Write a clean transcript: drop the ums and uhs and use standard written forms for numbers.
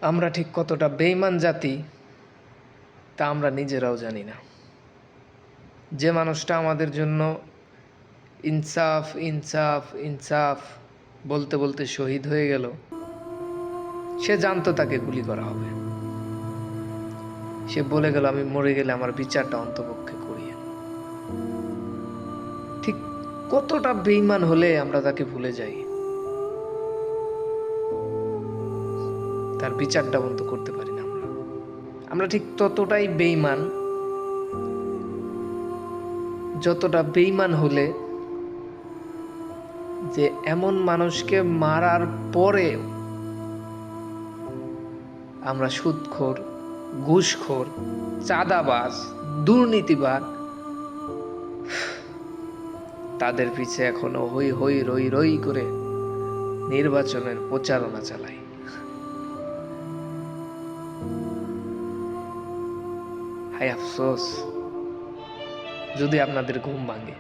আমরা ঠিক কতটা বেঈমান জাতি তা আমরা নিজেরাও জানি না। যে মানুষটা আমাদের জন্য ইনসাফ ইনসাফ ইনসাফ বলতে বলতে শহীদ হয়ে গেল, সে জানতো তাকে গুলি করা হবে। সে বলে গেল, আমি মরে গেলে আমার বিচারটা অন্তপক্ষে করিয়েন। ঠিক কতটা বেঈমান হলে আমরা তাকে ভুলে যাই, তার বিচারটা বন্ধ করতে পারি না। আমরা ঠিক ততটাই বেঈমান, যতটা বেঈমান হলে যে এমন মানুষকে মারার পরে আমরা সুদখোর, ঘুষখোর, চাঁদাবাজ, দুর্নীতিবাজ তাদের পিছে এখনো হই হই রই রই করে নির্বাচনের প্রচারণা চালাই। হায় আফসোস যদি আপনাদের ঘুম ভাঙে।